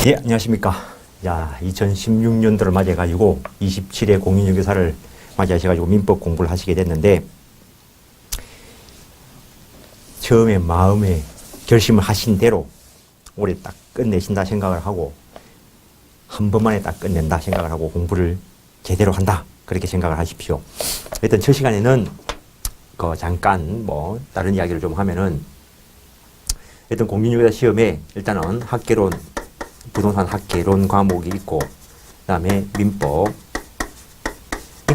예, 안녕하십니까. 야, 2016년도를 맞이해가지고 27회 공인중개사를 맞이하셔가지고 민법 공부를 하시게 됐는데, 처음에 마음에 결심을 하신 대로 올해 딱 끝내신다 생각을 하고, 한 번만에 딱 끝낸다 생각을 하고 공부를 제대로 한다, 그렇게 생각을 하십시오. 일단 첫 시간에는 잠깐 다른 이야기를 좀 하면은, 일단 공인중개사 시험에 일단은 학개론, 부동산 학개론 과목이 있고, 그 다음에 민법.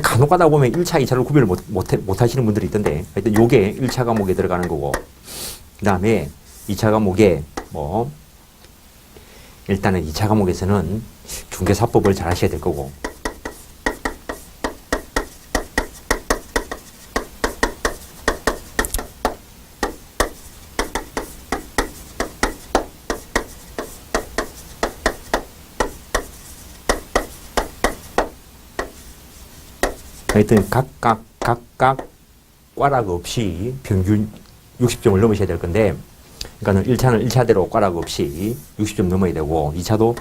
간혹 가다 보면 1차, 2차를 구별을 못 하시는 분들이 있던데, 하여튼 요게 1차 과목에 들어가는 거고, 그 다음에 2차 과목에 일단은 2차 과목에서는 중개사법을 잘 하셔야 될 거고, 하여튼 각각 꽈락 없이 평균 60점을 넘으셔야 될 건데, 그러니까는 1차는 1차대로 꽈락 없이 60점 넘어야 되고, 2차도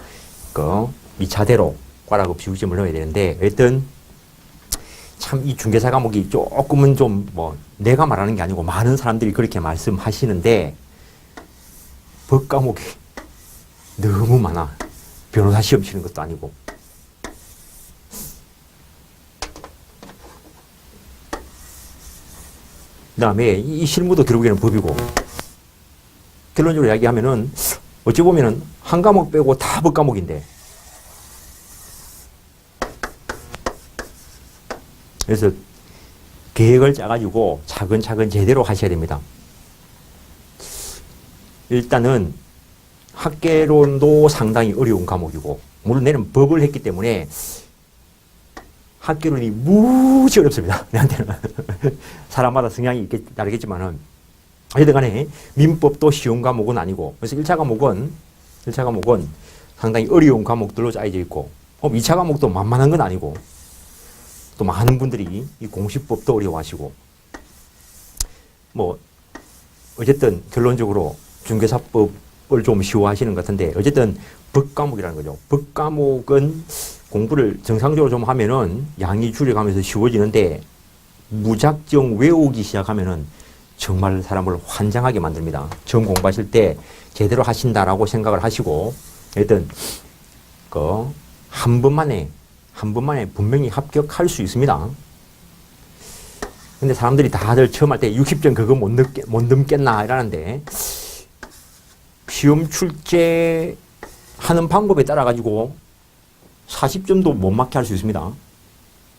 2차대로 꽈락 없이 60점을 넘어야 되는데, 하여튼 참 이 중개사 과목이 조금은 좀 내가 말하는 게 아니고 많은 사람들이 그렇게 말씀하시는데, 법 과목이 너무 많아. 변호사 시험 치는 것도 아니고. 그 다음에 이 실무도 결국에는 법이고, 결론적으로 이야기하면은 어찌 보면은 한 과목 빼고 다 법 과목인데, 그래서 계획을 짜가지고 차근차근 제대로 하셔야 됩니다. 일단은 학개론도 상당히 어려운 과목이고, 물론 내는 법을 했기 때문에 학개론이 무지 어렵습니다. 내한테는. 사람마다 성향이 다르겠지만은, 하여튼 간에 민법도 쉬운 과목은 아니고, 그래서 1차 과목은 상당히 어려운 과목들로 짜여져 있고, 2차 과목도 만만한 건 아니고, 또 많은 분들이 이 공시법도 어려워하시고, 어쨌든 결론적으로 중개사법을 좀 쉬워하시는 것 같은데, 어쨌든 법 과목이라는 거죠. 법 과목은 공부를 정상적으로 좀 하면은 양이 줄여가면서 쉬워지는데, 무작정 외우기 시작하면은 정말 사람을 환장하게 만듭니다. 처음 공부하실 때 제대로 하신다라고 생각을 하시고, 일단 한 번만에 분명히 합격할 수 있습니다. 근데 사람들이 다들 처음 할 때 60점 그거 못 넘겠나 이러는데, 시험 출제하는 방법에 따라 가지고 40점도 못 맞게 할 수 있습니다.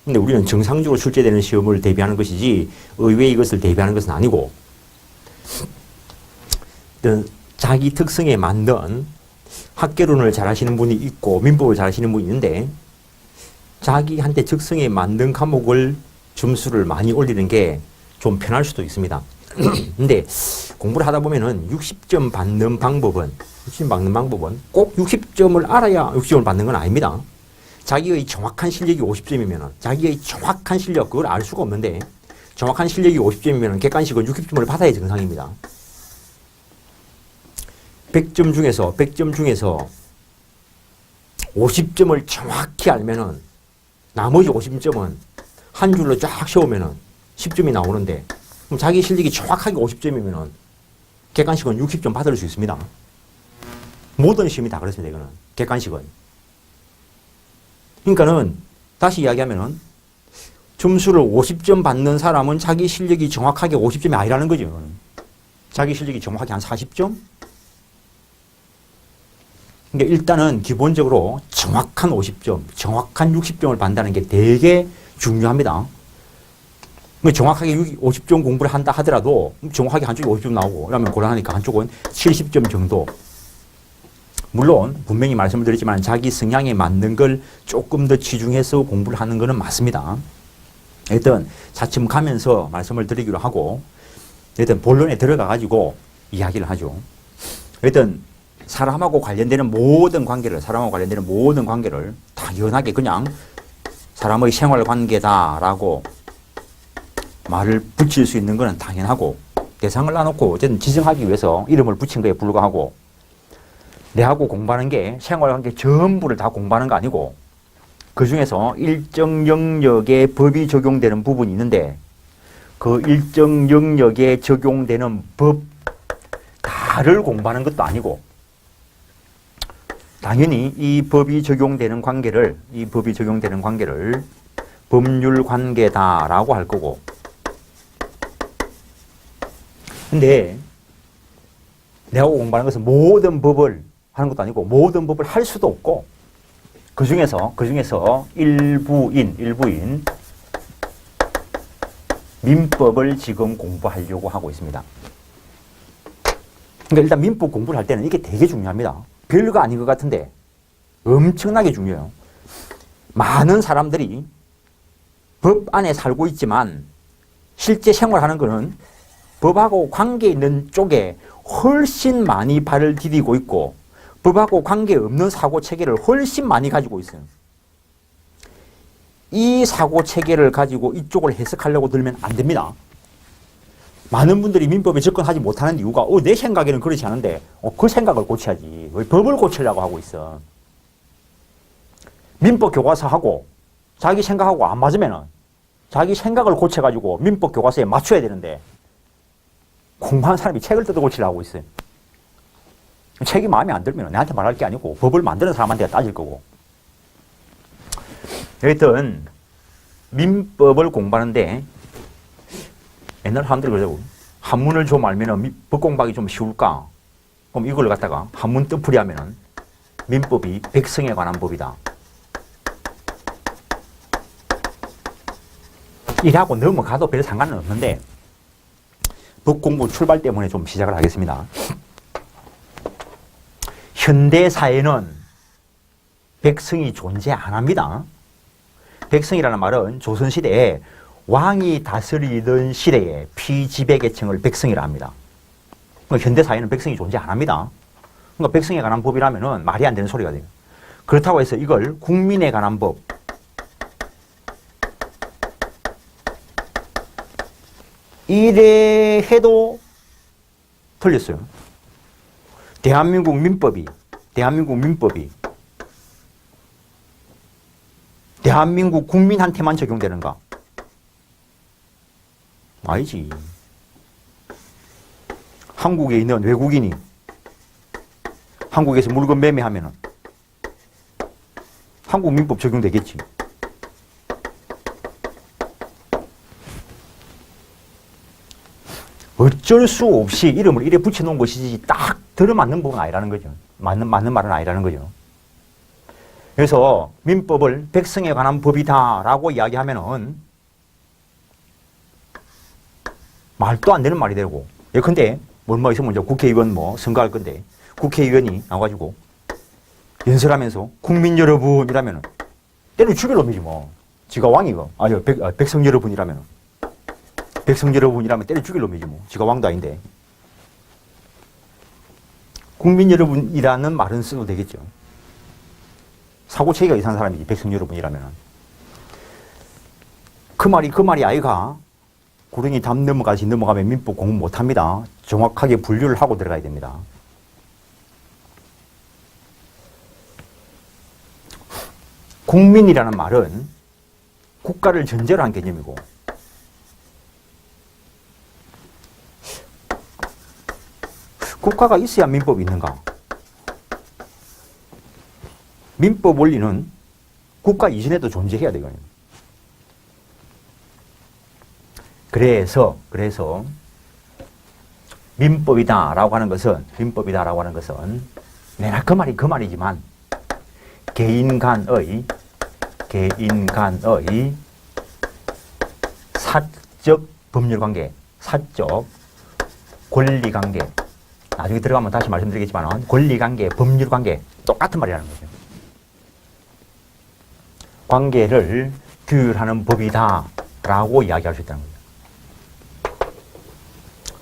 근데 우리는 정상적으로 출제되는 시험을 대비하는 것이지 의외의 이것을 대비하는 것은 아니고, 자기 특성에 맞는 학개론을 잘 하시는 분이 있고 민법을 잘 하시는 분이 있는데, 자기한테 특성에 맞는 과목을 점수를 많이 올리는 게 좀 편할 수도 있습니다. 근데 공부를 하다 보면은 60점 받는 방법은 꼭 60점을 알아야 60점을 받는 건 아닙니다. 자기의 정확한 실력이 50점이면은, 자기의 정확한 실력, 그걸 알 수가 없는데, 정확한 실력이 50점이면은 객관식은 60점을 받아야 정상입니다. 100점 중에서 50점을 정확히 알면은, 나머지 50점은 한 줄로 쫙 세우면은 10점이 나오는데, 그럼 자기 실력이 정확하게 50점이면은 객관식은 60점 받을 수 있습니다. 모든 시험이 다 그렇습니다, 이거는. 객관식은. 그러니까는 다시 이야기하면은 점수를 50점 받는 사람은 자기 실력이 정확하게 50점이 아니라는 거죠. 자기 실력이 정확하게 한 40점? 그러니까 일단은 기본적으로 정확한 50점, 정확한 60점을 받는다는 게 되게 중요합니다. 정확하게 50점 공부를 한다 하더라도 정확하게 한쪽이 50점 나오고, 그러면 곤란하니까 한쪽은 70점 정도. 물론 분명히 말씀을 드렸지만 자기 성향에 맞는 걸 조금 더 치중해서 공부를 하는 것은 맞습니다. 일단 차츰 가면서 말씀을 드리기로 하고, 일단 본론에 들어가 가지고 이야기를 하죠. 일단 사람하고 관련되는 모든 관계를 당연하게 그냥 사람의 생활 관계다라고 말을 붙일 수 있는 것은 당연하고, 대상을 놔놓고 어쨌든 지정하기 위해서 이름을 붙인 거에 불과하고, 내하고 공부하는 게 생활관계 전부를 다 공부하는 거 아니고 그 중에서 일정 영역에 법이 적용되는 부분이 있는데 그 일정 영역에 적용되는 법 다를 공부하는 것도 아니고 당연히 이 법이 적용되는 관계를 법률 관계다라고 할 거고 근데 내가 공부하는 것은 모든 법을 하는 것도 아니고 모든 법을 할 수도 없고 그 중에서 일부인 민법을 지금 공부하려고 하고 있습니다. 그러니까 일단 민법 공부를 할 때는 이게 되게 중요합니다. 별거 아닌 것 같은데 엄청나게 중요해요. 많은 사람들이 법 안에 살고 있지만 실제 생활하는 거는 법하고 관계 있는 쪽에 훨씬 많이 발을 디디고 있고 법하고 관계없는 사고체계를 훨씬 많이 가지고 있어요. 이 사고체계를 가지고 이쪽을 해석하려고 들면 안 됩니다. 많은 분들이 민법에 접근하지 못하는 이유가 내 생각에는 그렇지 않은데 그 생각을 고쳐야지. 왜 법을 고치려고 하고 있어. 민법 교과서하고 자기 생각하고 안 맞으면 자기 생각을 고쳐가지고 민법 교과서에 맞춰야 되는데 공부하는 사람이 책을 뜯어 고치려고 하고 있어요. 책이 마음에 안 들면 내한테 말할 게 아니고 법을 만드는 사람한테 따질 거고. 여하튼 민법을 공부하는데 옛날 사람들이 그러자고 한문을 좀 알면 법 공부하기 좀 쉬울까? 그럼 이걸 갖다가 한문 뜻풀이 하면은 민법이 백성에 관한 법이다. 이래하고 넘어가도 별 상관은 없는데 법 공부 출발 때문에 좀 시작을 하겠습니다. 현대사회는 백성이 존재 안 합니다. 백성이라는 말은 조선시대에 왕이 다스리던 시대에 피지배계층을 백성이라 합니다. 그러니까 현대사회는 백성이 존재 안 합니다. 그러니까 백성에 관한 법이라면 말이 안 되는 소리가 돼요. 그렇다고 해서 이걸 국민에 관한 법, 이래 해도 틀렸어요. 대한민국 민법이 대한민국 국민한테만 적용되는가? 아니지. 한국에 있는 외국인이 한국에서 물건 매매하면은 한국 민법 적용되겠지. 어쩔 수 없이 이름을 이래 붙여놓은 것이지 딱 들어맞는 부분은 아니라는 거죠. 맞는 말은 아니라는 거죠. 그래서 민법을 백성에 관한 법이다라고 이야기하면은 말도 안 되는 말이 되고 예컨대 뭐 있으면 이제 국회의원 선거할 건데 국회의원이 나와가지고 연설하면서 국민 여러분이라면은 때려 죽일 놈이지 뭐. 지가 왕이고 백성 여러분이라면은 백성 여러분이라면 때려 죽일 놈이지 뭐. 지가 왕도 아닌데. 국민 여러분이라는 말은 써도 되겠죠. 사고체계가 이상한 사람이지 백성 여러분이라면. 그 말이 아이가 구렁이 담 넘어가면 민법 공부 못합니다. 정확하게 분류를 하고 들어가야 됩니다. 국민이라는 말은 국가를 전제로 한 개념이고 국가가 있어야 민법이 있는가? 민법 원리는 국가 이전에도 존재해야 되거든요. 그래서 민법이다라고 하는 것은 내가 그 말이지만 개인 간의 사적 법률 관계, 사적 권리 관계. 나중에 들어가면 다시 말씀드리겠지만 권리 관계, 법률 관계 똑같은 말이라는 거죠. 관계를 규율하는 법이다라고 이야기할 수 있다는 거죠.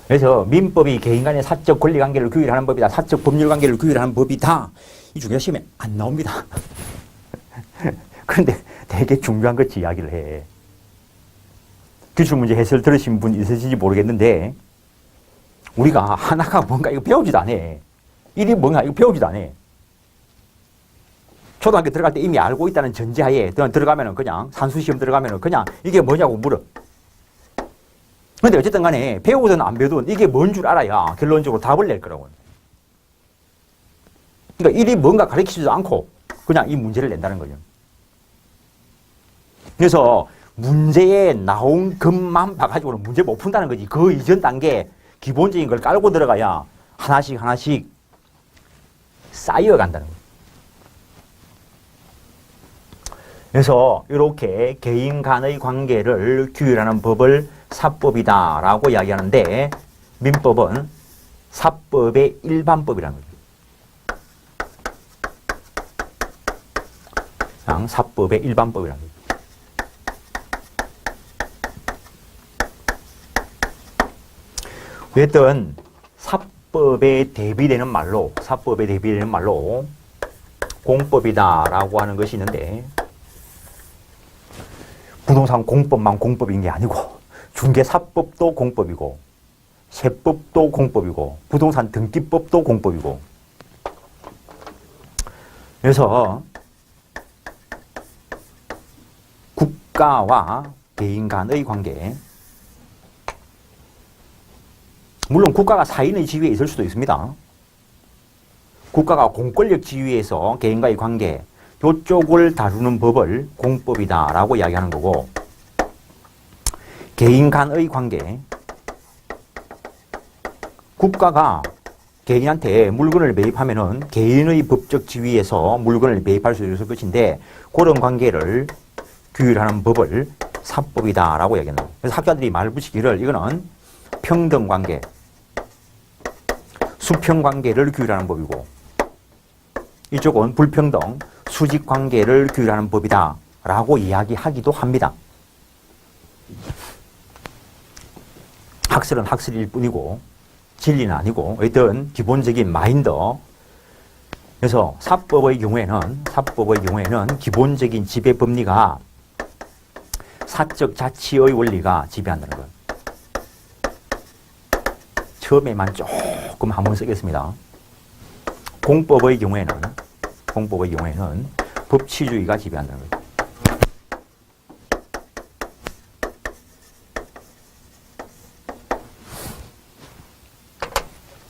그래서 민법이 개인 간의 사적 권리 관계를 규율하는 법이다. 사적 법률 관계를 규율하는 법이다. 이 중요한 시험에 안 나옵니다. 그런데 되게 중요한 것이 이야기를 해. 기출문제 해설 들으신 분 있으신지 모르겠는데 우리가 하나가 뭔가 이거 배우지도 않아. 일이 뭔가 이거 배우지도 않아. 초등학교 들어갈 때 이미 알고 있다는 전제하에 들어가면은 그냥 산수시험 들어가면은 그냥 이게 뭐냐고 물어. 근데 어쨌든 간에 배우든 안 배우든 이게 뭔 줄 알아야 결론적으로 답을 낼 거라고요. 그러니까 일이 뭔가 가르치지도 않고 그냥 이 문제를 낸다는 거죠. 그래서 문제에 나온 것만 봐가지고는 문제 못 푼다는 거지. 그 이전 단계 기본적인 걸 깔고 들어가야 하나씩 하나씩 쌓여간다는 거예요. 그래서 이렇게 개인 간의 관계를 규율하는 법을 사법이다라고 이야기하는데 민법은 사법의 일반법이라는 거죠. 그냥 사법의 일반법이라는 거죠. 어쨌든 사법에 대비되는 말로 공법이다라고 하는 것이 있는데 부동산 공법만 공법인 게 아니고 중개사법도 공법이고 세법도 공법이고 부동산 등기법도 공법이고 그래서 국가와 개인 간의 관계 물론 국가가 사인의 지위에 있을 수도 있습니다. 국가가 공권력 지위에서 개인과의 관계 이쪽을 다루는 법을 공법이다라고 이야기하는 거고 개인 간의 관계 국가가 개인한테 물건을 매입하면은 개인의 법적 지위에서 물건을 매입할 수 있을 것인데 그런 관계를 규율하는 법을 사법이다라고 이야기하는 거예요. 그래서 학자들이 말 붙이기를 이거는 평등관계, 수평관계를 규율하는 법이고 이쪽은 불평등, 수직관계를 규율하는 법이다 라고 이야기하기도 합니다. 학설은 학설일 뿐이고 진리는 아니고 어떤 기본적인 마인드 그래서 사법의 경우에는 기본적인 지배 법리가 사적 자치의 원리가 지배한다는 거예요. 처음에만 조금 한번 쓰겠습니다. 공법의 경우에는 법치주의가 지배한다는 거예요.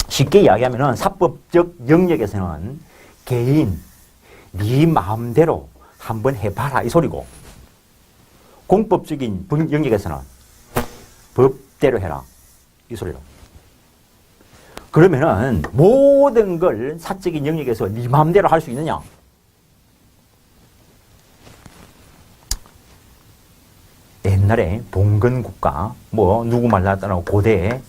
쉽게 이야기하면 사법적 영역에서는 개인, 네 마음대로 한번 해봐라 이 소리고 공법적인 영역에서는 법대로 해라 이 소리로. 그러면은 모든 걸 사적인 영역에서 네 마음대로 할 수 있느냐? 옛날에 봉건국가, 누구 말라 떠나고 고대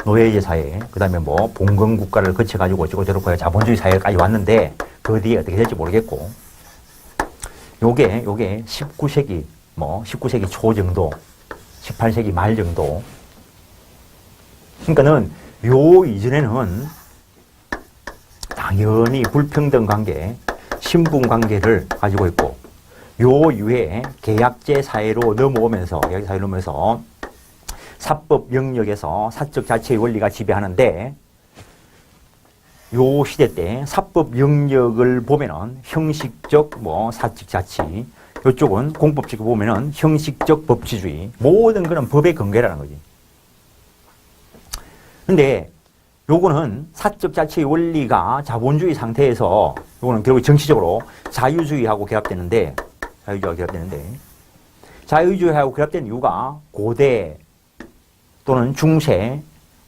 노예제 사회, 그 다음에 봉건국가를 거쳐가지고 어쩌고저쩌고 자본주의 사회까지 왔는데 그 뒤에 어떻게 될지 모르겠고 요게 19세기, 19세기 초 정도, 18세기 말 정도 그러니까는 요 이전에는 당연히 불평등 관계, 신분 관계를 가지고 있고 요 이후에 계약제 사회로 넘어오면서 사법 영역에서 사적 자치의 원리가 지배하는데 요 시대 때 사법 영역을 보면은 형식적 사적 자치 이쪽은 공법적으로 보면은 형식적 법치주의 모든 거는 법의 근거라는 거지. 근데 요거는 사적 자치의 원리가 자본주의 상태에서 요거는 결국 정치적으로 자유주의하고 결합되는데 자유주의하고 결합된 이유가 고대 또는 중세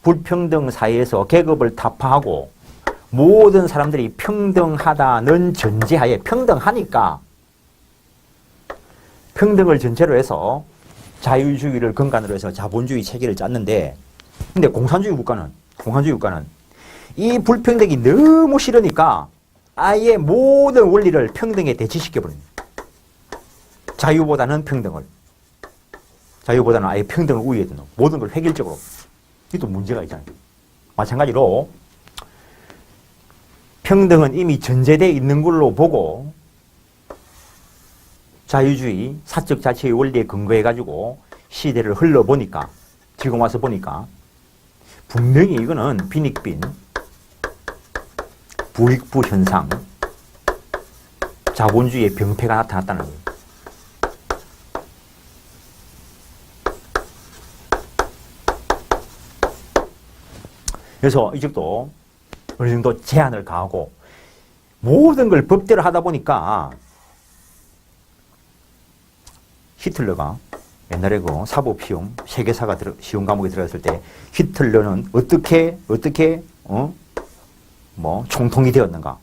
불평등 사회에서 계급을 타파하고 모든 사람들이 평등하다는 전제하에 평등하니까 평등을 전제로 해서 자유주의를 근간으로 해서 자본주의 체계를 짰는데 근데 공산주의 국가는 이 불평등이 너무 싫으니까 아예 모든 원리를 평등에 대치시켜버립니다. 자유보다는 아예 평등을 우위에 두는 모든 걸 획일적으로. 이게 또 문제가 있잖아요. 마찬가지로 평등은 이미 전제되어 있는 걸로 보고 자유주의, 사적 자치의 원리에 근거해가지고 시대를 흘러보니까 지금 와서 보니까 분명히 이거는 빈익빈, 부익부 현상 자본주의의 병폐가 나타났다는 거예요. 그래서 이쪽도 어느 정도 제한을 가하고 모든 걸 법대로 하다 보니까 히틀러가 옛날에 그 사법시험 세계사가 시험 과목에 들어갔을 때 히틀러는 어떻게 총통이 되었는가?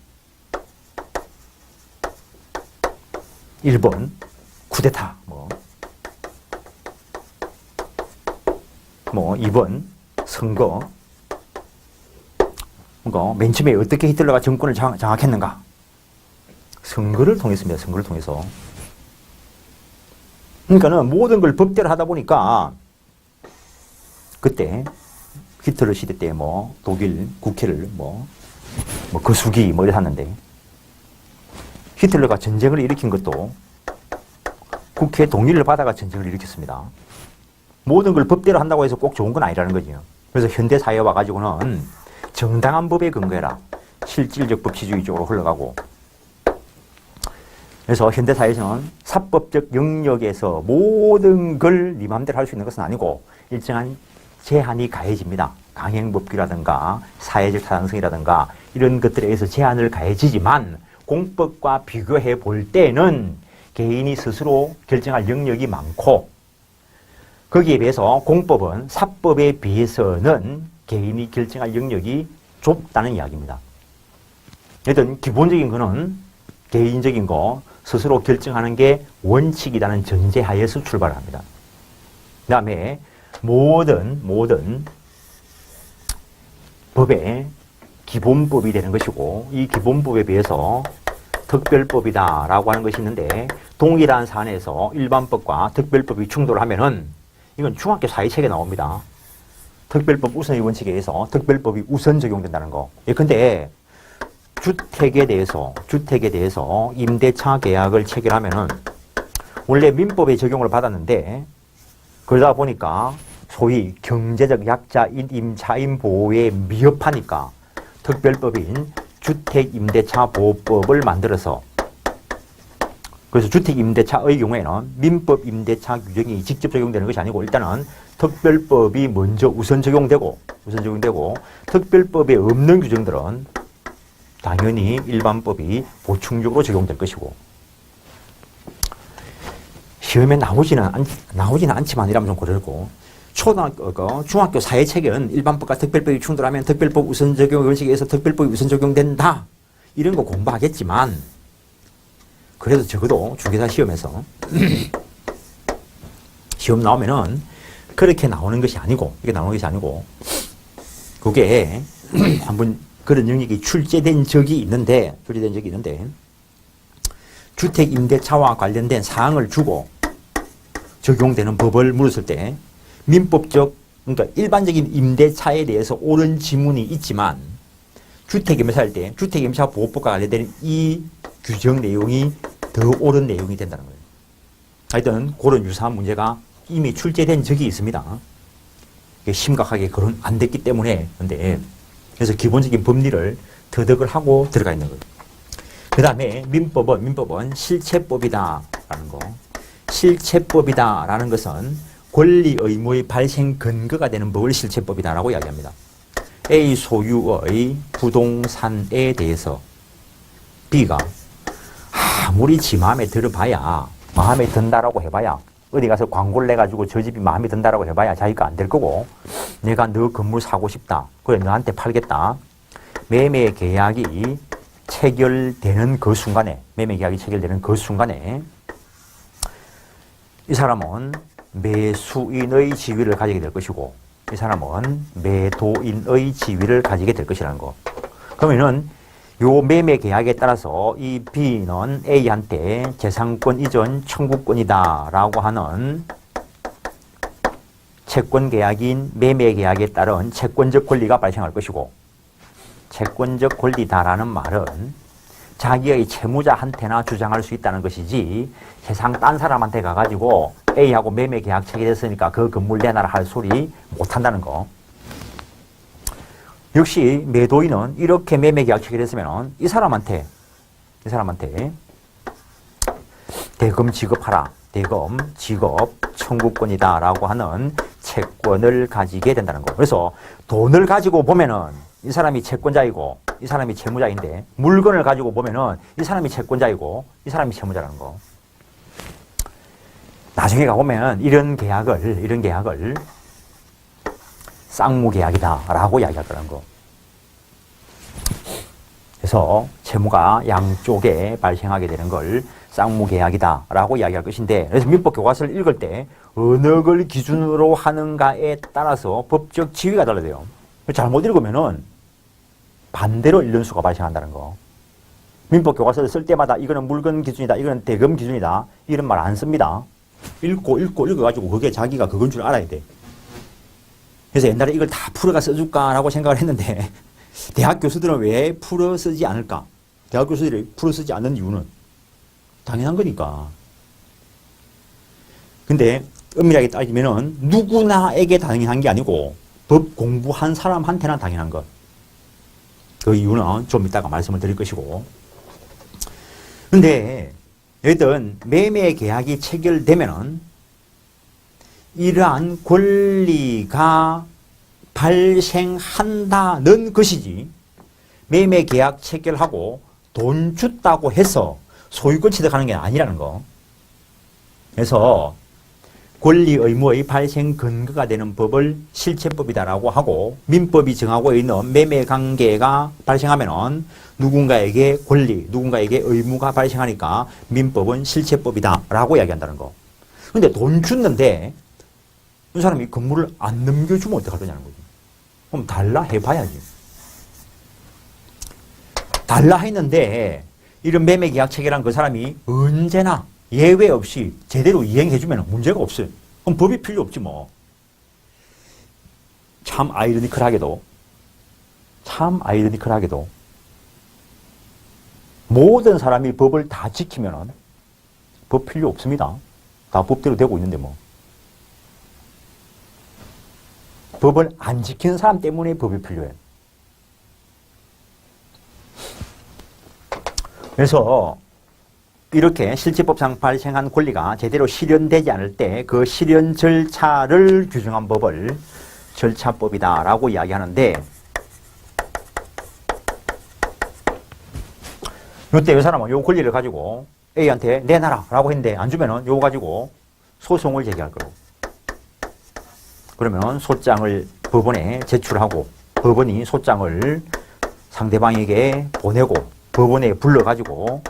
1번 쿠데타 2번 선거 맨 처음에 어떻게 히틀러가 정권을 장악했는가? 선거를 통했습니다. 선거를 통해서. 그러니까는 모든 걸 법대로 하다 보니까 그때 히틀러 시대 때 독일 국회를 거수기 이래 샀는데 히틀러가 전쟁을 일으킨 것도 국회 동의를 받아가 전쟁을 일으켰습니다. 모든 걸 법대로 한다고 해서 꼭 좋은 건 아니라는 거죠. 그래서 현대 사회에 와가지고는 정당한 법에 근거해라. 실질적 법치주의 쪽으로 흘러가고. 그래서 현대 사회에서는 사법적 영역에서 모든 걸 네 마음대로 할 수 있는 것은 아니고 일정한 제한이 가해집니다. 강행법규라든가 사회적 타당성이라든가 이런 것들에 의해서 제한을 가해지지만 공법과 비교해 볼 때는 개인이 스스로 결정할 영역이 많고 거기에 비해서 공법은 사법에 비해서는 개인이 결정할 영역이 좁다는 이야기입니다. 일단 기본적인 거는 개인적인 거 스스로 결정하는 게 원칙이라는 전제하에서 출발을 합니다. 그 다음에 모든 법의 기본법이 되는 것이고 이 기본법에 비해서 특별법이다라고 하는 것이 있는데 동일한 사안에서 일반법과 특별법이 충돌하면은 이건 중학교 사회책에 나옵니다. 특별법 우선의 원칙에 의해서 특별법이 우선 적용된다는 거. 예컨대 주택에 대해서 임대차 계약을 체결하면은 원래 민법의 적용을 받았는데 그러다 보니까 소위 경제적 약자인 임차인 보호에 미흡하니까 특별법인 주택임대차보호법을 만들어서 그래서 주택임대차의 경우에는 민법 임대차 규정이 직접 적용되는 것이 아니고 일단은 특별법이 먼저 우선 적용되고 특별법에 없는 규정들은 당연히 일반법이 보충적으로 적용될 것이고 시험에 나오지는 않지만 이라면 좀 그러고 중학교 사회체계는 일반법과 특별법이 충돌하면 특별법 우선 적용 원칙에 의해서 특별법이 우선 적용된다 이런 거 공부하겠지만 그래도 적어도 중개사 시험에서 시험 나오면은 그렇게 나오는 것이 아니고 그게 한번 그런 영역이 출제된 적이 있는데 주택 임대차와 관련된 사항을 주고 적용되는 법을 물었을 때 민법적 그러니까 일반적인 임대차에 대해서 옳은 지문이 있지만 주택임대차할 때 주택임대차보호법과 관련된 이 규정 내용이 더 옳은 내용이 된다는 거예요. 하여튼 그런 유사한 문제가 이미 출제된 적이 있습니다. 심각하게 그런 안 됐기 때문에 근데 그래서 기본적인 법리를 터득을 하고 들어가 있는 거예요. 그 다음에 민법은 실체법이다라는 거. 실체법이다라는 것은 권리 의무의 발생 근거가 되는 법을 실체법이다라고 이야기합니다. A 소유의 부동산에 대해서 B가 아무리 지 마음에 들어봐야 마음에 든다라고 해봐야 어디 가서 광고를 내가지고 저 집이 마음에 든다라고 해봐야 자기가 안 될 거고 내가 너 건물 사고 싶다. 그래 너한테 팔겠다. 매매 계약이 체결되는 그 순간에 이 사람은 매수인의 지위를 가지게 될 것이고 이 사람은 매도인의 지위를 가지게 될 것이라는 거. 그러면은 요 매매 계약에 따라서 이 B는 A한테 재산권 이전 청구권이다 라고 하는 채권 계약인 매매 계약에 따른 채권적 권리가 발생할 것이고 채권적 권리다라는 말은 자기의 채무자한테나 주장할 수 있다는 것이지 세상 딴 사람한테 가가지고 A하고 매매 계약 체결했으니까 그 건물 내놔라 할 소리 못한다는 거. 역시 매도인은 이렇게 매매 계약 체결했으면 이 사람한테 대금 지급하라. 대금 지급 청구권이다 라고 하는 채권을 가지게 된다는 거. 그래서 돈을 가지고 보면은 이 사람이 채권자이고 이 사람이 채무자인데, 물건을 가지고 보면은 이 사람이 채권자이고 이 사람이 채무자라는 거. 나중에 가보면 이런 계약을 쌍무계약이다 라고 이야기할 거라는 거. 그래서 채무가 양쪽에 발생하게 되는 걸 쌍무계약이다 라고 이야기할 것인데, 그래서 민법 교과서를 읽을 때 어느 걸 기준으로 하는가에 따라서 법적 지위가 달라져요. 잘못 읽으면은 반대로 읽는 수가 발생한다는 거. 민법 교과서를 쓸 때마다 이거는 물건 기준이다, 이거는 대금 기준이다, 이런 말 안 씁니다. 읽어가지고 그게 자기가 그건 줄 알아야 돼. 그래서 옛날에 이걸 다 풀어가 써줄까라고 생각을 했는데, 대학 교수들은 왜 풀어 쓰지 않을까? 대학 교수들이 풀어 쓰지 않는 이유는 당연한 거니까. 근데 엄밀하게 따지면은 누구나에게 당연한 게 아니고 법 공부한 사람한테나 당연한 것. 그 이유는 좀 이따가 말씀을 드릴 것이고. 근데 여튼 매매 계약이 체결되면은 이러한 권리가 발생한다는 것이지, 매매 계약 체결하고 돈 줬다고 해서 소유권 취득하는 게 아니라는 거. 그래서 권리 의무의 발생 근거가 되는 법을 실체법이다라고 하고, 민법이 정하고 있는 매매 관계가 발생하면은 누군가에게 권리, 누군가에게 의무가 발생하니까 민법은 실체법이다라고 이야기한다는 거. 근데 돈 줬는데 이 사람이 건물을 안 넘겨주면 어떡할 거냐는 거지. 그럼 달라 해봐야지. 달라 했는데 이런 매매 계약 체결한 그 사람이 언제나 예외 없이 제대로 이행해주면 문제가 없어요. 그럼 법이 필요 없지 뭐. 참 아이러니컬하게도 모든 사람이 법을 다 지키면 법 필요 없습니다. 다 법대로 되고 있는데 뭐. 법을 안 지키는 사람 때문에 법이 필요해. 그래서 이렇게 실체법상 발생한 권리가 제대로 실현되지 않을 때 그 실현 절차를 규정한 법을 절차법이다라고 이야기하는데, 이때 이 사람은 요 권리를 가지고 A한테 내놔라 라고 했는데 안 주면은 요거 가지고 소송을 제기할 거고, 그러면 소장을 법원에 제출하고 법원이 소장을 상대방에게 보내고 법원에 불러가지고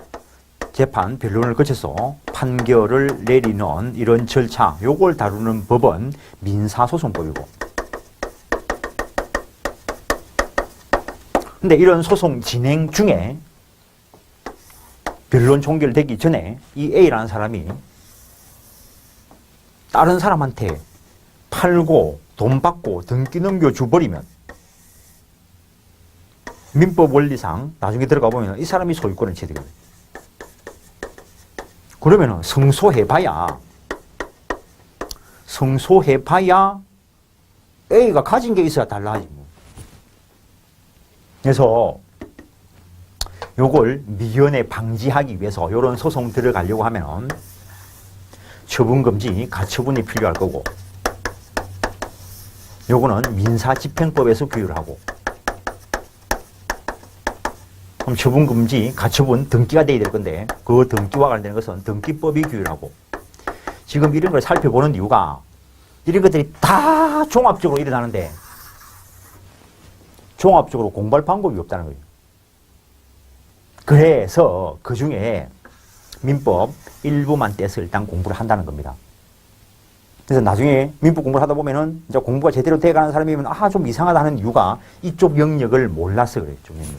재판 변론을 거쳐서 판결을 내리는 이런 절차, 요걸 다루는 법은 민사소송법이고, 근데 이런 소송 진행 중에 변론 종결되기 전에 이 A라는 사람이 다른 사람한테 팔고 돈 받고 등기 넘겨줘버리면 민법 원리상 나중에 들어가 보면 이 사람이 소유권을 취득해요. 그러면은 성소해봐야 A가 가진 게 있어야 달라지 뭐. 그래서 요걸 미연에 방지하기 위해서 요런 소송 들어가려고 하면 처분금지, 가처분이 필요할 거고, 요거는 민사집행법에서 규율을 하고, 그럼 처분금지, 가처분, 등기가 돼야 될 건데 그 등기와 관련된 것은 등기법이 규율하고, 지금 이런 걸 살펴보는 이유가 이런 것들이 다 종합적으로 일어나는데 종합적으로 공부할 방법이 없다는 거예요. 그래서 그 중에 민법 일부만 떼서 일단 공부를 한다는 겁니다. 그래서 나중에 민법 공부를 하다 보면은 이제 공부가 제대로 돼가는 사람이면 좀 이상하다는 이유가 이쪽 영역을 몰라서 그래요. 이쪽 영역.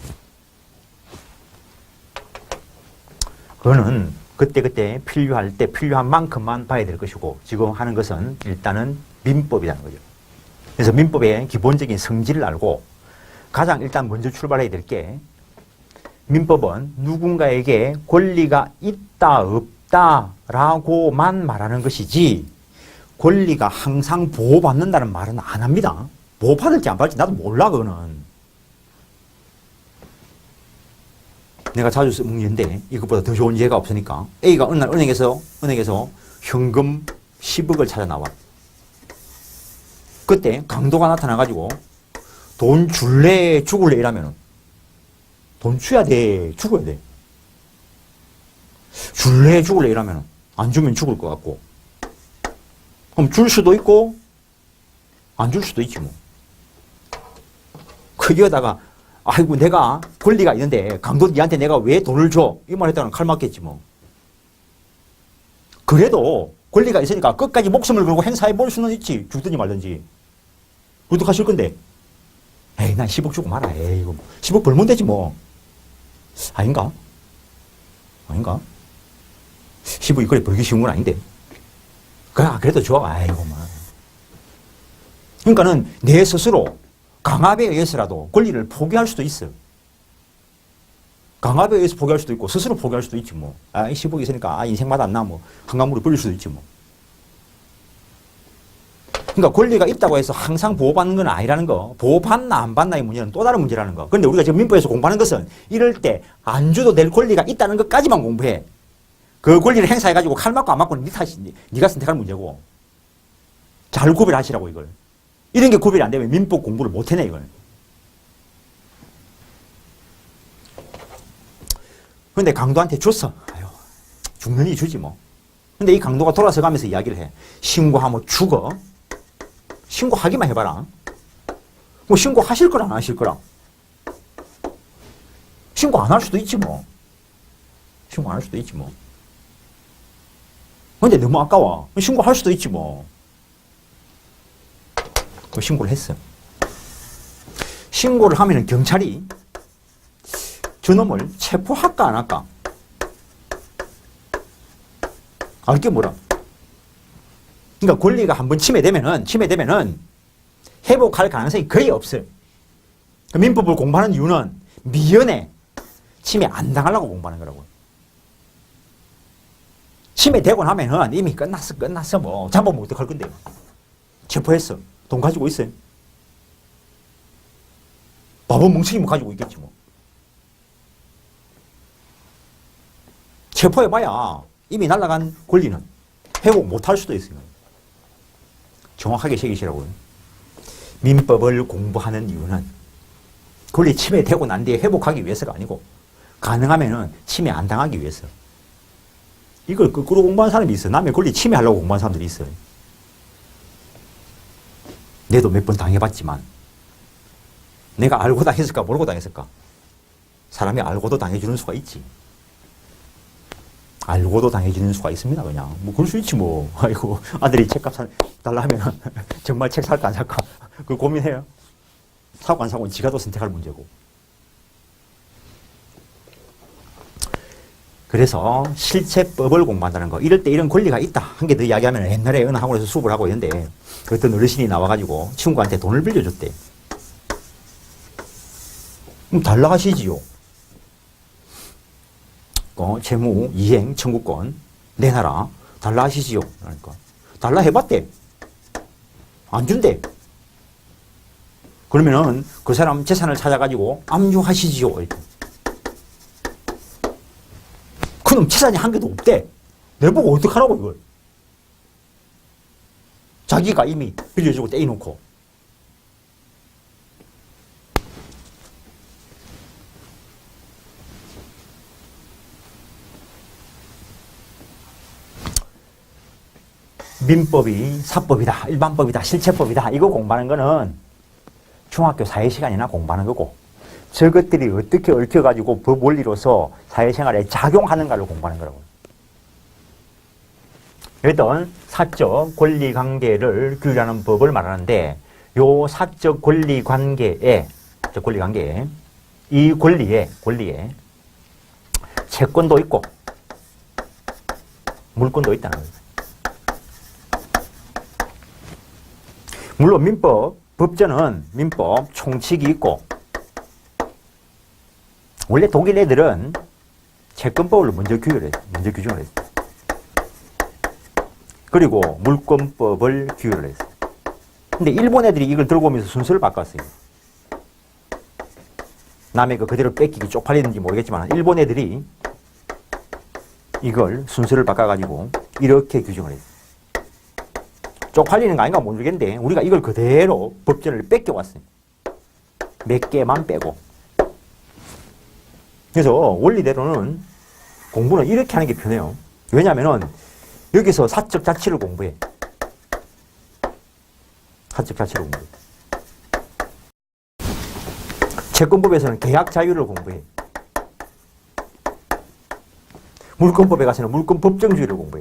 그거는 그때 필요할 때 필요한 만큼만 봐야 될 것이고, 지금 하는 것은 일단은 민법이라는 거죠. 그래서 민법의 기본적인 성질을 알고 가장 일단 먼저 출발해야 될 게, 민법은 누군가에게 권리가 있다 없다라고만 말하는 것이지 권리가 항상 보호받는다는 말은 안 합니다. 보호받을지 안 받을지 나도 몰라 그거는. 내가 자주 먹는데 이것보다 더 좋은 예가 없으니까 A가 어느 날 은행에서 현금 10억을 찾아 나와. 그때 강도가 나타나가지고 돈 줄래 죽을래 이러면은 돈 줘야 돼 죽어야 돼. 줄래 죽을래 이러면은 안 주면 죽을 것 같고 그럼 줄 수도 있고 안 줄 수도 있지 뭐. 거기에다가 아이고 내가 권리가 있는데 강도 니한테 내가 왜 돈을 줘? 이 말 했다가는 칼 맞겠지 뭐. 그래도 권리가 있으니까 끝까지 목숨을 걸고 행사해 볼 수는 있지. 죽든지 말든지. 어떡하실 건데? 에이 난 10억 주고 말아. 에이 이거 10억 벌면 되지 뭐. 아닌가? 10억이 그래 벌기 쉬운 건 아닌데. 그래도 좋아. 아이고 뭐. 그러니까는 내 스스로 강압에 의해서라도 권리를 포기할 수도 있어. 강압에 의해서 포기할 수도 있고 스스로 포기할 수도 있지 뭐. 아, 10억이 있으니까 인생마다 안 나 뭐. 한강물에 불릴 수도 있지 뭐. 그러니까 권리가 있다고 해서 항상 보호받는 건 아니라는 거. 보호받나 안 받나의 문제는 또 다른 문제라는 거. 그런데 우리가 지금 민법에서 공부하는 것은 이럴 때 안 줘도 될 권리가 있다는 것까지만 공부해. 그 권리를 행사해가지고 칼 맞고 안 맞고는 네 탓이, 네가 선택할 문제고. 잘 구별하시라고 이걸. 이런 게 구별이 안 되면 민법 공부를 못 해내 이걸. 근데 강도한테 줬어. 아유, 죽느니 주지 뭐. 근데 이 강도가 돌아서 가면서 이야기를 해. 신고하면 죽어. 신고하기만 해봐라. 뭐 신고하실 거랑 안 하실 거랑. 신고 안 할 수도 있지 뭐. 신고 안 할 수도 있지 뭐. 근데 너무 아까워. 신고할 수도 있지 뭐. 신고를 했어. 신고를 하면은 경찰이 저놈을 체포할까 안 할까? 알게 뭐라? 그러니까 권리가 한번 침해되면은 회복할 가능성이 거의 없어요. 민법을 공부하는 이유는 미연에 침해 안 당하려고 공부하는 거라고. 침해되고 나면은 이미 끝났어 뭐. 잡으면 어떡할 건데요? 체포했어. 돈 가지고 있어요. 바보 멍청이면 가지고 있겠지 뭐. 체포해봐야 이미 날아간 권리는 회복 못할 수도 있어요. 정확하게 새기시라고요. 민법을 공부하는 이유는 권리 침해되고 난 뒤에 회복하기 위해서가 아니고 가능하면은 침해 안 당하기 위해서. 이걸 거꾸로 공부하는 사람이 있어. 남의 권리 침해하려고 공부하는 사람들이 있어요. 내도 몇 번 당해봤지만 내가 알고 당했을까 모르고 당했을까? 사람이 알고도 당해주는 수가 있지. 알고도 당해주는 수가 있습니다. 그냥 뭐 그럴 수 있지 뭐. 아이고 아들이 책값 달라 하면 정말 책 살까 안 살까 그걸 고민해요. 사고 안 사고는 지가 또 선택할 문제고. 그래서 실체법을 공부한다는 거. 이럴 때 이런 권리가 있다. 한 개 더 이야기하면 옛날에 어느 학원에서 수업을 하고 있는데 어떤 어르신이 나와가지고 친구한테 돈을 빌려줬대. 그럼 달라 하시지요. 채무, 이행, 청구권 내놔라. 달라 하시지요. 그러니까 달라 해봤대. 안 준대. 그러면은 그 사람 재산을 찾아가지고 압류하시지요. 이렇게. 그놈 재산이 한 개도 없대. 내보고 어떡하라고 이걸. 자기가 이미 빌려주고 떼어놓고. 민법이 사법이다, 일반법이다, 실체법이다 이거 공부하는 거는 중학교 사회시간이나 공부하는 거고 저것들이 어떻게 얽혀가지고 법 원리로서 사회생활에 작용하는가를 공부하는 거라고. 어떤 사적 권리관계를 규율하는 법을 말하는데 요 사적 권리관계에 이 권리에 채권도 있고 물권도 있다는 거예요. 물론 법전은 민법 총칙이 있고 원래 독일 애들은 채권법을 먼저 규정을 했어요. 그리고 물권법을 규율을 했어요. 근데 일본 애들이 이걸 들고 오면서 순서를 바꿨어요. 남의 거 그대로 뺏기기 쪽팔리는지 모르겠지만 일본 애들이 이걸 순서를 바꿔가지고 이렇게 규정을 했어요. 쪽팔리는 거 아닌가 모르겠는데 우리가 이걸 그대로 법전을 뺏겨왔어요. 몇 개만 빼고. 그래서 원리대로는 공부는 이렇게 하는 게 편해요. 왜냐하면 여기서 사적 자치를 공부해. 사적 자치를 공부해. 채권법에서는 계약 자유를 공부해. 물권법에 가서는 물권 법정주의를 공부해.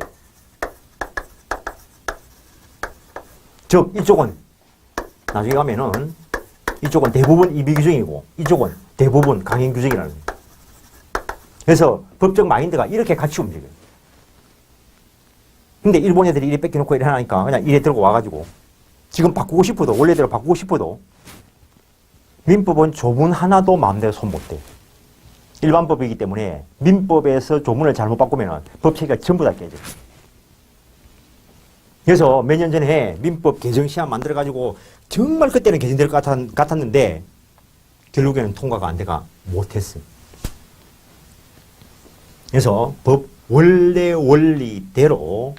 즉 이쪽은 나중에 가면은 이쪽은 대부분 이비규정이고 이쪽은 대부분 강행규정이라는 거예요. 그래서 법적 마인드가 이렇게 같이 움직여요. 근데 일본 애들이 이래 뺏겨놓고 이래 하니까 그냥 이래 들고 와가지고 지금 바꾸고 싶어도 원래대로 바꾸고 싶어도 민법은 조문 하나도 마음대로 손 못 대. 일반법이기 때문에 민법에서 조문을 잘못 바꾸면 법 체계가 전부 다 깨져요. 그래서 몇 년 전에 민법 개정 시한 만들어가지고 정말 그때는 개정될 것 같았는데 결국에는 통과가 안 돼가 못했어요. 그래서 법 원래 원리대로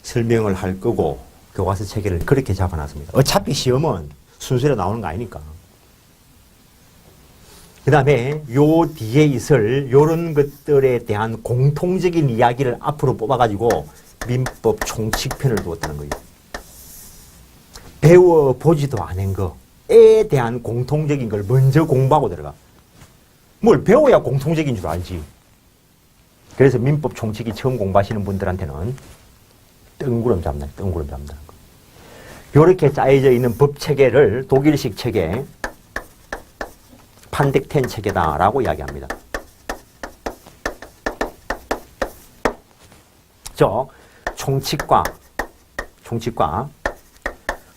설명을 할 거고 교과서 체계를 그렇게 잡아놨습니다. 어차피 시험은 순서대로 나오는 거 아니니까. 그 다음에 요 뒤에 있을 요런 것들에 대한 공통적인 이야기를 앞으로 뽑아가지고 민법 총칙편을 두었다는 거예요. 배워보지도 않은 거에 대한 공통적인 걸 먼저 공부하고 들어가. 뭘 배워야 공통적인 줄 알지. 그래서 민법 총칙이 처음 공부하시는 분들한테는 뜬구름 잡는 거. 요렇게 짜여져 있는 법 체계를 독일식 체계, 판덱텐 체계다라고 이야기합니다. 총칙과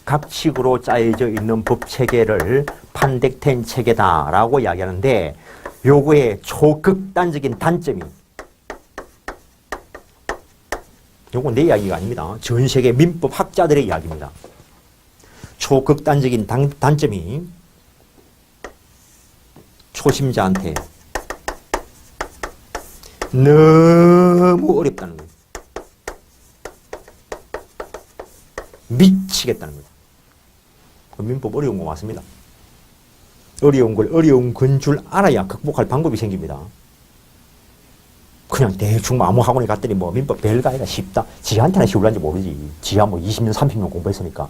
각칙으로 짜여져 있는 법 체계를 판덱텐 체계다라고 이야기하는데 요거의 초극단적인 단점이 요건 내 이야기가 아닙니다. 전 세계 민법 학자들의 이야기입니다. 초극단적인 단점이 초심자한테 너무 어렵다는 거예요. 미치겠다는 거예요. 민법 어려운 거 맞습니다. 어려운 걸 어려운 건 줄 알아야 극복할 방법이 생깁니다. 그냥 대충 아무 학원에 갔더니 뭐 민법 별거 아니라 쉽다. 지한테나 쉬울란지 모르지. 지하 뭐 20년, 30년 공부했으니까.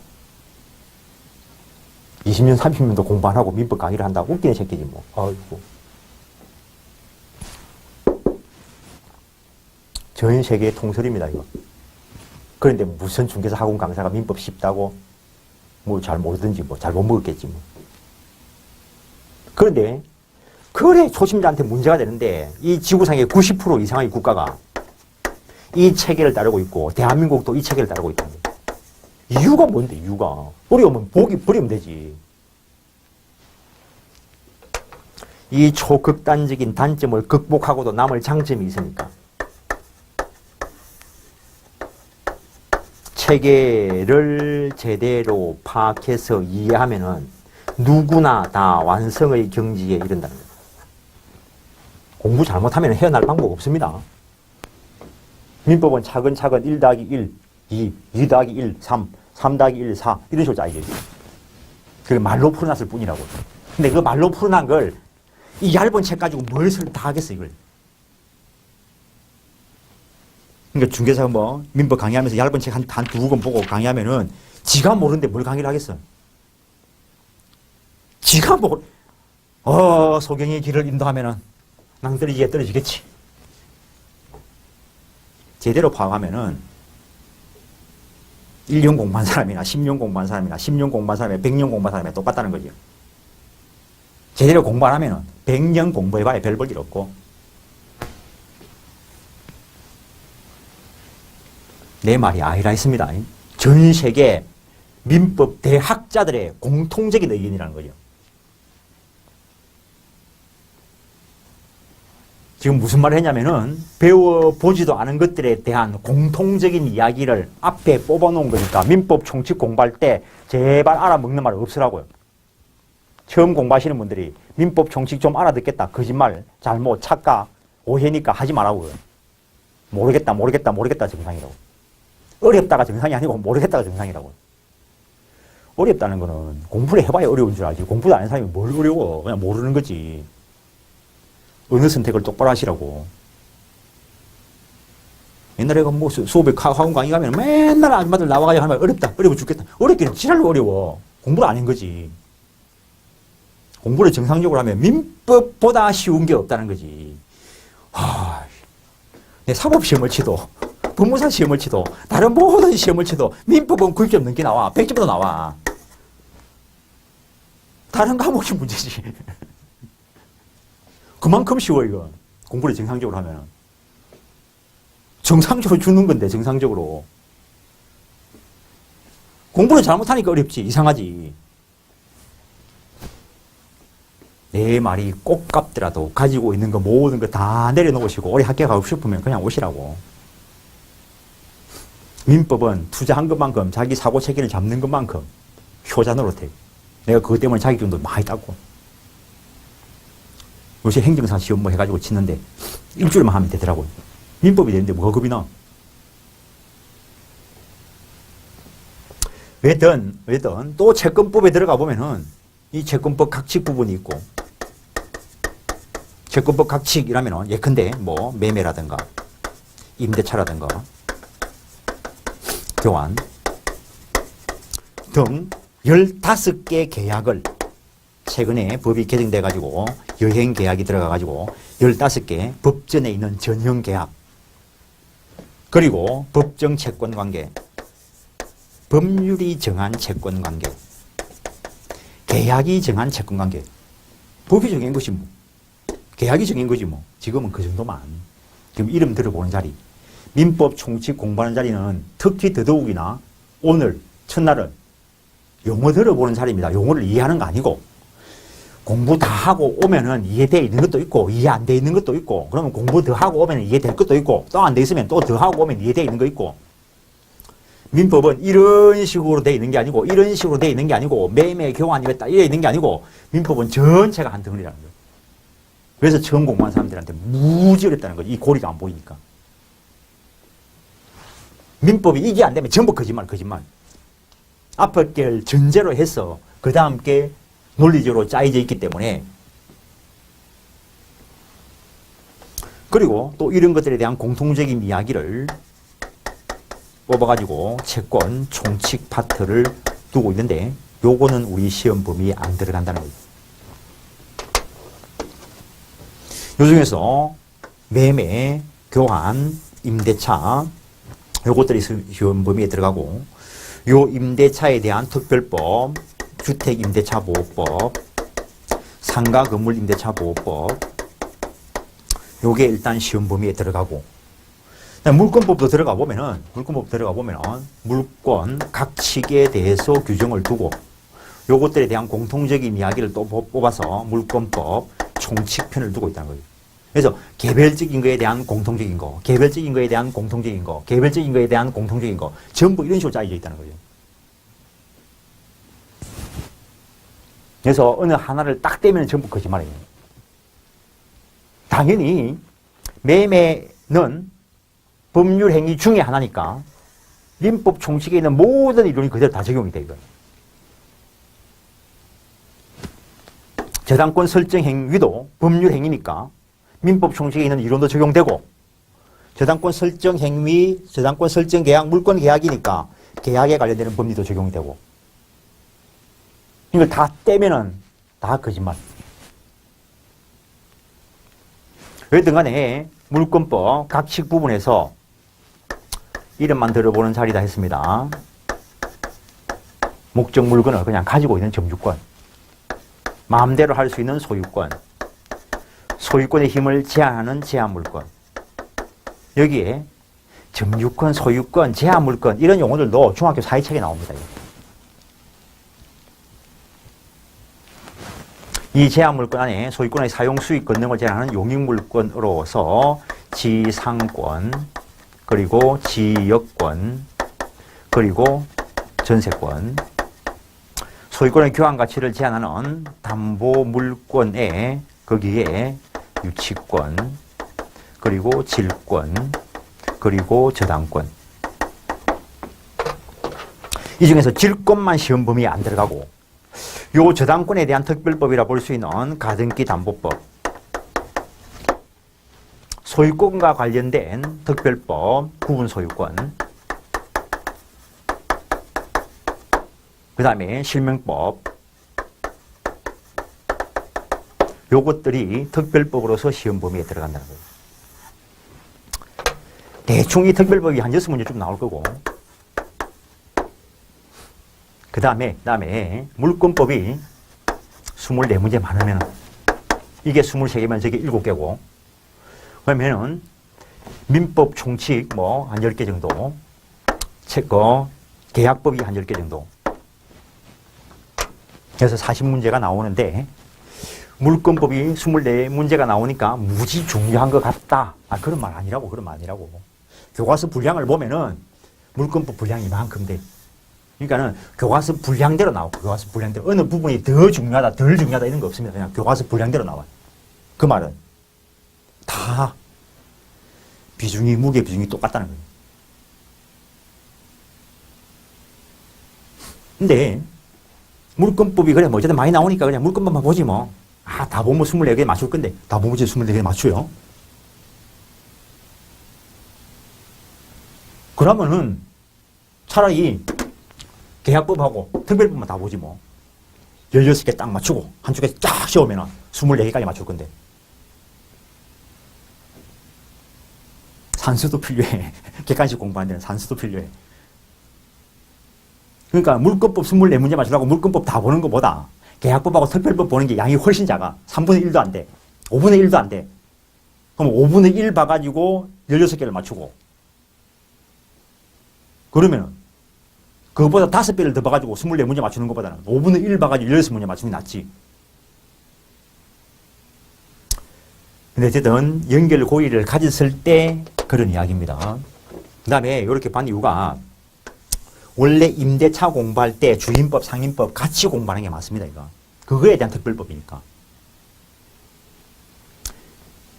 20년, 30년도 공부 안 하고 민법 강의를 한다고 웃기는 새끼지 뭐. 아이고. 전 세계의 통설입니다, 이거. 그런데 무슨 중개사 학원 강사가 민법 쉽다고 뭐 잘 모르든지 뭐 잘못 먹었겠지 뭐. 그런데 그래 초심자한테 문제가 되는데 이 지구상의 90% 이상의 국가가 이 체계를 따르고 있고 대한민국도 이 체계를 따르고 있다. 이유가 뭔데 이유가? 어려우면 버리면 되지. 이 초극단적인 단점을 극복하고도 남을 장점이 있으니까. 체계를 제대로 파악해서 이해하면은 누구나 다 완성의 경지에 이른다는 거예요. 공부 잘못하면 헤어날 방법 없습니다. 민법은 차근차근 1 더하기 1, 2 더하기 1, 3 더하기 1, 4 이런 식으로 짜야겠지. 그게 말로 풀어놨을 뿐이라고. 근데 그 말로 풀어난 걸 이 얇은 책 가지고 뭘 다 하겠어 이걸. 그러니까 중개사가 뭐 민법 강의하면서 얇은 책 한 두 권 보고 강의하면은 지가 모르는데 뭘 강의를 하겠어. 지가 소경의 길을 인도하면은 낭떠러지에 떨어지겠지. 제대로 파악하면은 1년 공부한 사람이나 10년 공부한 사람이나 10년 공부한 사람이나 100년 공부한 사람이 똑같다는 거죠. 제대로 공부 안 하면은 100년 공부해봐야 별 볼 일 없고. 내 말이 아니라 했습니다. 전 세계 민법 대학자들의 공통적인 의견이라는 거죠. 지금 무슨 말을 했냐면은 배워보지도 않은 것들에 대한 공통적인 이야기를 앞에 뽑아놓은 거니까 민법 총칙 공부할 때 제발 알아먹는 말 없으라고요. 처음 공부하시는 분들이 민법 총칙 좀 알아듣겠다. 거짓말, 잘못, 착각, 오해니까 하지 말라고. 모르겠다 정상이라고. 어렵다가 정상이 아니고 모르겠다가 정상이라고. 어렵다는 거는 공부를 해봐야 어려운 줄 알지. 공부도 안 하는 사람이 뭘 어려워. 그냥 모르는 거지. 어느 선택을 똑바로 하시라고. 옛날에 뭐 수업에 학원 강의 가면 맨날 아줌마들 나와가지고 하는 말 어렵다. 어려워 죽겠다. 어렵기는 지랄로 어려워. 공부를 안 한 거지. 공부를 정상적으로 하면 민법보다 쉬운 게 없다는 거지. 내 사법시험을 치도 법무사 시험을 치도 다른 모든 시험을 치도 민법은 90점 넘게 나와. 100점도 나와. 다른 과목이 문제지. 그만큼 쉬워 이거. 공부를 정상적으로 하면. 정상적으로 주는 건데 정상적으로. 공부를 잘못하니까 어렵지. 이상하지. 내 말이 꼭 값더라도 가지고 있는 거 모든 거 다 내려놓으시고 올해 학교 가고 싶으면 그냥 오시라고. 민법은 투자한 것만큼 자기 사고 체계를 잡는 것만큼 효자 노릇해. 내가 그것 때문에 자격증도 많이 땄고. 요새 행정사 시험 뭐 해가지고 치는데 일주일만 하면 되더라고요. 민법이 되는데 뭐가 겁이 나? 왜든 또 채권법에 들어가 보면은 이 채권법 각칙 부분이 있고, 채권법 각칙이라면은 예컨대 뭐 매매라든가 임대차라든가 교환 등 15개 계약을 최근에 법이 개정돼 가지고 여행 계약이 들어가 가지고 15개 법전에 있는 전형 계약, 그리고 법정 채권 관계, 법률이 정한 채권 관계, 계약이 정한 채권 관계. 법이 정한 것이 뭐, 계약이 정한 거지 뭐. 지금은 그 정도만. 지금 이름 들어보는 자리. 민법 총칙 공부하는 자리는 특히 더더욱이나 오늘 첫날은 용어 들어보는 자리입니다. 용어를 이해하는 거 아니고, 공부 다 하고 오면은 이해되어 있는 것도 있고 이해 안 돼 있는 것도 있고, 그러면 공부 더 하고 오면 이해될 것도 있고, 또 안 돼 있으면 또 더 하고 오면 이해되어 있는 거 있고. 민법은 이런 식으로 돼 있는 게 아니고, 이런 식으로 돼 있는 게 아니고, 매매 교환 이랬다 이래 있는 게 아니고, 민법은 전체가 한 덩어리라는 거예요. 그래서 처음 공부하는 사람들한테 무지 어렵다는 거지. 이 고리가 안 보이니까. 민법이 이게 안 되면 전부 거짓말. 앞에 걸 전제로 해서 그 다음 게 논리적으로 짜여져 있기 때문에. 그리고 또 이런 것들에 대한 공통적인 이야기를 뽑아가지고 채권 총칙 파트를 두고 있는데, 요거는 우리 시험 범위에 안 들어간다는 거예요. 요 중에서 매매, 교환, 임대차, 요것들이 시험 범위에 들어가고, 요 임대차에 대한 특별법, 주택임대차보호법, 상가건물임대차보호법, 요게 일단 시험 범위에 들어가고, 물권법도 들어가 보면은, 물권 각칙에 대해서 규정을 두고, 요것들에 대한 공통적인 이야기를 또 뽑아서 물권법 총칙편을 두고 있다는 거예요. 그래서 개별적인 거에 대한 공통적인 거, 개별적인 거에 대한 공통적인 거, 개별적인 거에 대한 공통적인 거, 전부 이런 식으로 짜여져 있다는 거예요. 그래서 어느 하나를 딱 떼면 전부 거짓말이에요. 당연히 매매는 법률 행위 중에 하나니까 민법 총칙에 있는 모든 이론이 그대로 다 적용이 돼, 이거. 저당권 설정 행위도 법률 행위니까 민법 총칙에 있는 이론도 적용되고, 저당권 설정 행위, 저당권 설정 계약, 물권 계약이니까 계약에 관련되는 법리도 적용이 되고, 이걸 다 떼면은 다 거짓말. 어쨌든 간에 물권법 각칙 부분에서 이름만 들어보는 자리다 했습니다. 목적 물건을 그냥 가지고 있는 점유권, 마음대로 할 수 있는 소유권, 소유권의 힘을 제한하는 제한물권. 여기에 점유권, 소유권, 제한물권 이런 용어들도 중학교 사회책에 나옵니다. 이 제한물권 안에 소유권의 사용, 수익, 권능을 제한하는 용익물권으로서 지상권, 그리고 지역권, 그리고 전세권, 소유권의 교환 가치를 제한하는 담보 물권에 거기에 유치권, 그리고 질권, 그리고 저당권. 이 중에서 질권만 시험 범위에 안 들어가고 요 저당권에 대한 특별법이라 볼 수 있는 가등기 담보법, 소유권과 관련된 특별법, 구분 소유권, 그 다음에 실명법, 요것들이 특별법으로서 시험 범위에 들어간다는 거예요. 대충 이 특별법이 한 6문제 좀 나올 거고, 그 다음에 물권법이 24문제 많으면 이게 23개면 저게 7개고, 그러면은 민법 총칙 뭐 한 10개 정도, 계약법이 한 10개 정도. 그래서 40문제가 나오는데 물권법이 24문제가 나오니까 무지 중요한 것 같다. 그런 말 아니라고. 교과서 분량을 보면은 물권법 분량이 이만큼 돼. 그러니까는 교과서 분량대로 나와. 교과서 분량대로. 어느 부분이 더 중요하다, 덜 중요하다 이런 거 없습니다. 그냥 교과서 분량대로 나와요. 그 말은 다 무게 비중이 똑같다는 거예요. 근데 물권법이 그래 뭐 어쨌든 많이 나오니까 그냥 물권법만 보지 뭐. 다 보면 24개 맞출 건데 다 보면 24개 맞춰요. 그러면은 차라리 계약법하고 특별법만 다 보지 뭐. 16개 딱 맞추고 한쪽에 쫙 씌우면 24개까지 맞출 건데. 산수도 필요해. 객관식 공부하는 데는 산수도 필요해. 그러니까 물권법 24문제 맞추려고 물권법 다 보는 것보다 계약법하고 특별법 보는 게 양이 훨씬 작아. 3분의 1도 안 돼. 5분의 1도 안 돼. 그럼 5분의 1 봐가지고 16개를 맞추고. 그러면 그거보다 5배를 더 봐가지고 24문제 맞추는 것보다는 5분의 1 봐가지고 16문제 맞추는 게 낫지. 근데 어쨌든 연결 고의를 가졌을 때 그런 이야기입니다. 그 다음에 이렇게 반 이유가 원래 임대차 공부할 때 주임법, 상임법 같이 공부하는 게 맞습니다. 이거. 그거에 대한 특별법이니까.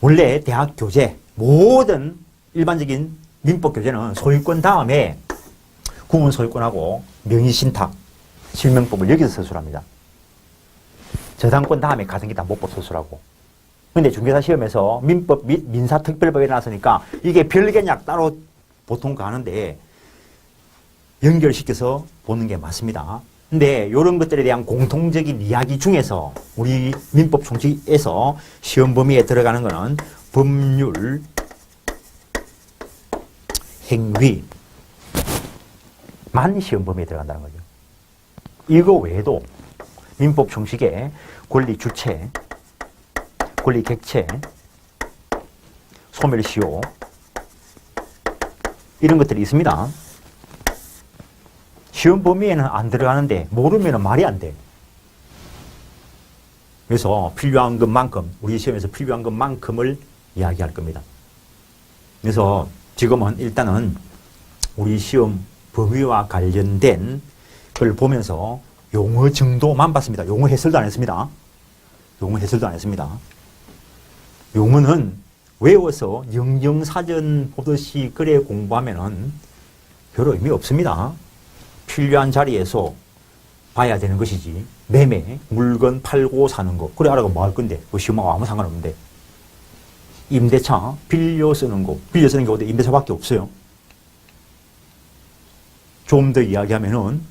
원래 대학 교재, 모든 일반적인 민법 교재는 소유권 다음에 구분 소유권하고 명의신탁, 실명법을 여기서 서술합니다. 저당권 다음에 가등기 담보법 서술하고. 근데 중개사 시험에서 민법 및 민사특별법이 나왔으니까 이게 별개냐 따로 보통 가는데 연결시켜서 보는 게 맞습니다. 근데 이런 것들에 대한 공통적인 이야기 중에서 우리 민법 총칙에서 시험 범위에 들어가는 거는 법률, 행위만 시험 범위에 들어간다는 거죠. 이거 외에도 민법 총칙에 권리 주체, 권리 객체, 소멸시효 이런 것들이 있습니다. 시험 범위에는 안 들어가는데 모르면 말이 안 돼. 그래서 필요한 것만큼, 우리 시험에서 필요한 것만큼을 이야기할 겁니다. 그래서 지금은 일단은 우리 시험 범위와 관련된 걸 보면서 용어 정도만 봤습니다. 용어 해설도 안 했습니다. 용어는 외워서 영영사전 보듯이 그래 공부하면은 별로 의미 없습니다. 필요한 자리에서 봐야 되는 것이지. 매매, 물건 팔고 사는 거. 그래 알아가 뭐 할 건데. 그 시험하고 아무 상관없는데. 임대차, 빌려 쓰는 거. 빌려 쓰는 게 어디 임대차밖에 없어요. 좀 더 이야기하면은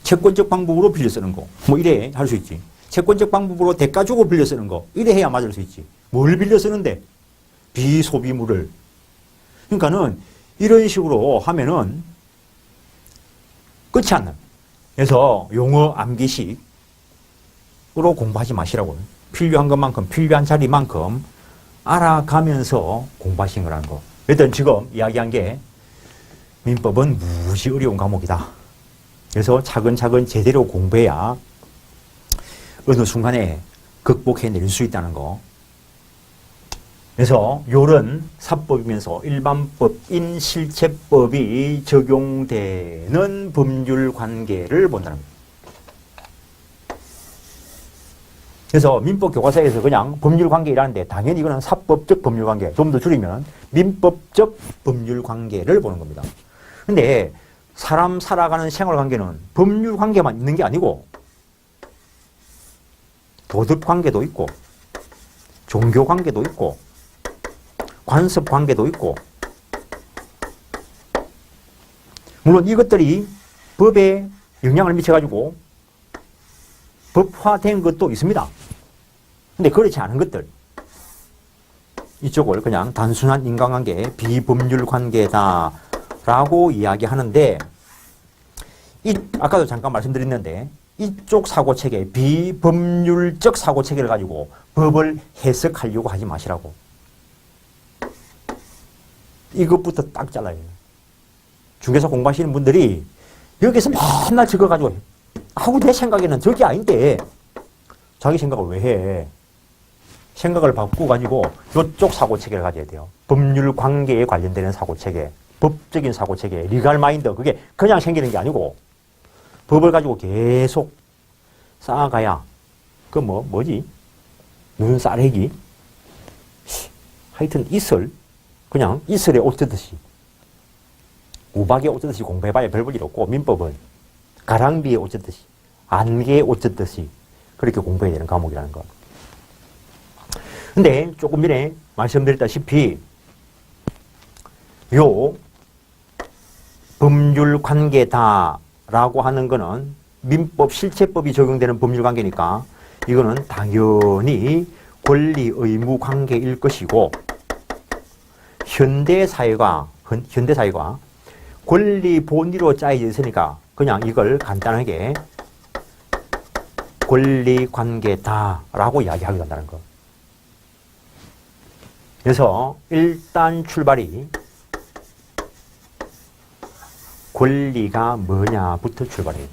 채권적 방법으로 빌려 쓰는 거. 뭐 이래 할 수 있지. 채권적 방법으로 대가 주고 빌려 쓰는 거. 이래 해야 맞을 수 있지. 뭘 빌려 쓰는데? 비소비물을. 그러니까는 이런 식으로 하면은 끝이 안 나요. 그래서 용어 암기식으로 공부하지 마시라고요. 필요한 것만큼, 필요한 자리만큼 알아가면서 공부하신 거라는 거. 일단 지금 이야기한 게 민법은 무지 어려운 과목이다. 그래서 차근차근 제대로 공부해야 어느 순간에 극복해낼 수 있다는 거. 그래서 요런 사법이면서 일반법인 실체법이 적용되는 법률 관계를 본다는 거예요. 그래서 민법 교과서에서 그냥 법률관계라는데 당연히 이거는 사법적 법률관계, 좀 더 줄이면 민법적 법률관계를 보는 겁니다. 근데 사람 살아가는 생활관계는 법률관계만 있는 게 아니고 도덕관계도 있고 종교관계도 있고 관습관계도 있고, 물론 이것들이 법에 영향을 미쳐가지고 법화된 것도 있습니다. 근데 그렇지 않은 것들, 이쪽을 그냥 단순한 인간관계, 비법률 관계다라고 이야기하는데, 아까도 잠깐 말씀드렸는데 이쪽 사고체계, 비법률적 사고체계를 가지고 법을 해석하려고 하지 마시라고. 이것부터 딱 잘라요. 중개사 공부하시는 분들이 여기서 맨날 저거 가지고 하고 내 생각에는 저게 아닌데 자기 생각을 왜 해? 생각을 바꾸고 가지고 이쪽 사고체계를 가져야 돼요. 법률 관계에 관련되는 사고체계, 법적인 사고체계, 리갈 마인드, 그게 그냥 생기는 게 아니고 법을 가지고 계속 쌓아가야 뭐지? 눈싸래기? 하여튼 그냥 이슬에 옷 젖듯이, 우박에 옷 젖듯이 공부해봐야 별 볼 일 없고, 민법은 가랑비에 옷 젖듯이, 안개에 옷 젖듯이 그렇게 공부해야 되는 과목이라는 거. 근데 조금 전에 말씀드렸다시피 요 법률관계다라고 하는 거는 민법 실체법이 적용되는 법률관계니까 이거는 당연히 권리 의무 관계일 것이고, 현대사회가 권리 본위로 짜여져 있으니까 그냥 이걸 간단하게 권리관계다라고 이야기하게 된다는 거. 그래서 일단 출발이 권리가 뭐냐부터 출발해요.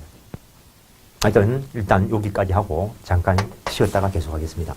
하여튼 일단 여기까지 하고 잠깐 쉬었다가 계속하겠습니다.